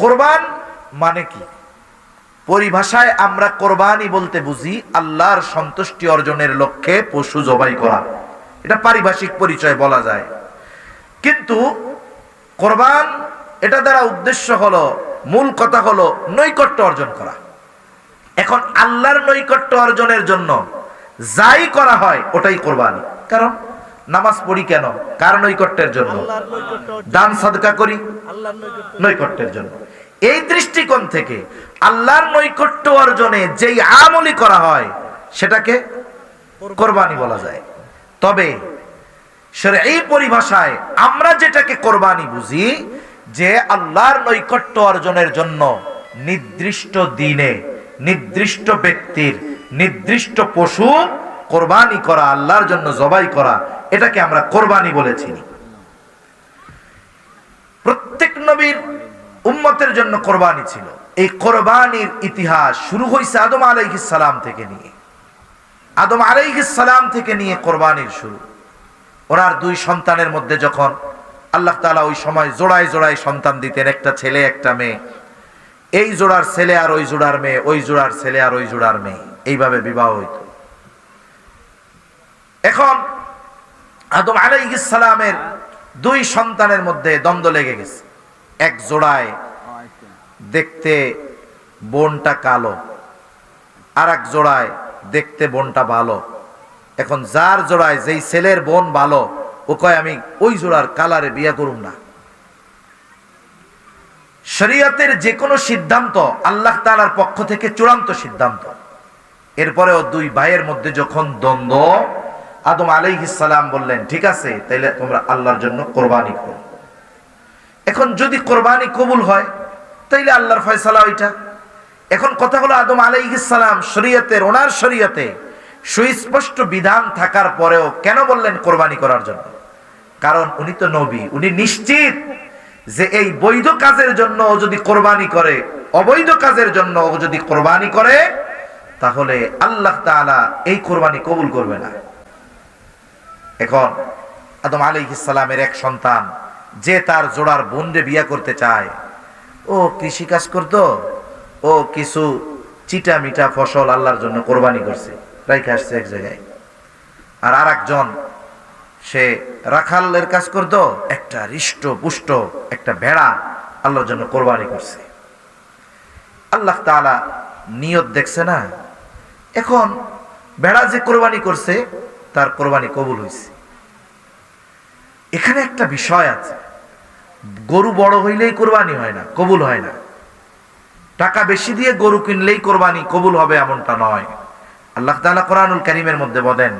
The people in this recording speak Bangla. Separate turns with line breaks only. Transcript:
কোরবান মানে কি? পরিভাষায় আমরা কোরবানি বলতে বুঝি আল্লাহর সন্তুষ্টি অর্জনের লক্ষ্যে পশু জবাই করা, এটা পারিভাষিক পরিচয় বলা যায়। কিন্তু কোরবান এটা দ্বারা উদ্দেশ্য হলো, মূল কথা হলো নৈকট্য অর্জন করা। এখন আল্লাহর নৈকট্য অর্জনের জন্য যাই করা হয় ওটাই কোরবানি। কারণ নামাজ পড়ি কেন? কার নৈকট্যের জন্য। দান সাদকা করি নৈকট্যের জন্য। এই দৃষ্টিকোণ থেকে আল্লাহর নৈকট্য অর্জনে যেই আমলই করা হয় সেটাকে কোরবানি বলা যায়। তবে শরঈ পরিভাষায় আমরা যেটাকে কোরবানি বুঝি, যে আল্লাহর নৈকট্য অর্জনের জন্য নির্দিষ্ট দিনে নির্দিষ্ট ব্যক্তির নির্দিষ্ট পশু কোরবানি করা, আল্লাহর জন্য জবাই করা, এটাকে আমরা কোরবানি বলেছি। প্রত্যেক নবীর উম্মতের জন্য কোরবানি ছিল। এই কোরবানির ইতিহাস শুরু হয়েছে আদম আলাইহিস সালাম থেকে নিয়ে। আদম আলাইহিস সালাম থেকে নিয়ে কোরবানির শুরু। ওনার দুই সন্তানের মধ্যে যখন আল্লাহ তাআলা ওই সময় জোড়ায় জোড়ায় সন্তান দিতেন, একটা ছেলে একটা মেয়ে, এই জোড়ার ছেলে আর ওই জোড়ার মেয়ে, ওই জোড়ার ছেলে আর ওই জোড়ার মেয়ে, এইভাবে বিবাহ হইত। এখন আদম আলাইহিস সালামের দুই সন্তানের মধ্যে দ্বন্দ্ব লেগে গেছে। এক জোড়ায় দেখতে বোনটা কালো, আর এক জোড়ায় দেখতে বোনটা ভালো। এখন যার জোড়ায় যেই ছেলের বোন ভালো, ও কয় আমি ওই জোড়ার কালারে বিয়ে করুম না। শরীয়তের যে কোনো সিদ্ধান্ত আল্লাহ তাআলার পক্ষ থেকে চূড়ান্ত সিদ্ধান্ত। এরপরেও দুই ভাইয়ের মধ্যে যখন দ্বন্দ্ব, আদম আলাইহিস সালাম বললেন ঠিক আছে, তাইলে তোমরা আল্লাহর জন্য কোরবানি করো। এখন যদি কোরবানি কবুল হয় তাইলে আল্লাহর ফয়সালা ওইটা। এখন কথা হলো আদম আলাইহিস সালাম শরীয়তের, ওনার শরীয়তে সুস্পষ্ট বিধান থাকার পরেও কেন বললেন কোরবানি করার জন্য? কারণ উনি তো নবী, উনি নিশ্চিত যে এই বৈধ কাজের জন্য ও যদি কোরবানি করে, অবৈধ কাজের জন্য ও যদি কোরবানি করে, তাহলে আল্লাহ তাআলা এই কোরবানি কবুল করবে না। এখন আদম আলাইহিস সালামের এক সন্তান যে তার জোড়ার বোনরে বিয়ে করতে চায়, ও কৃষি কাজ করতো, ও কিছু চিটা মিঠা ফসল আল্লাহর জন্য কোরবানি করছে, রাইখে আসছে এক জায়গায়। আর আরেকজন সে রাখালের কাজ করতো, একটা হৃষ্ট পুষ্ট একটা ভেড়া আল্লাহর জন্য কোরবানি করছে। আল্লাহ তাআলা নিয়ত দেখছে না। এখন ভেড়া যে কোরবানি করছে তার কোরবানি কবুল হয়েছে। এখানে একটা বিষয় আছে, গরু বড় হইলেই কোরবানি হয় না, কবুল হয় না। টাকা বেশি দিয়ে গরু কিনলেই কোরবানি কবুল হবে এমনটা নয়। আল্লাহ তাআলা কোরআনুল কারীমের মধ্যে বলেন,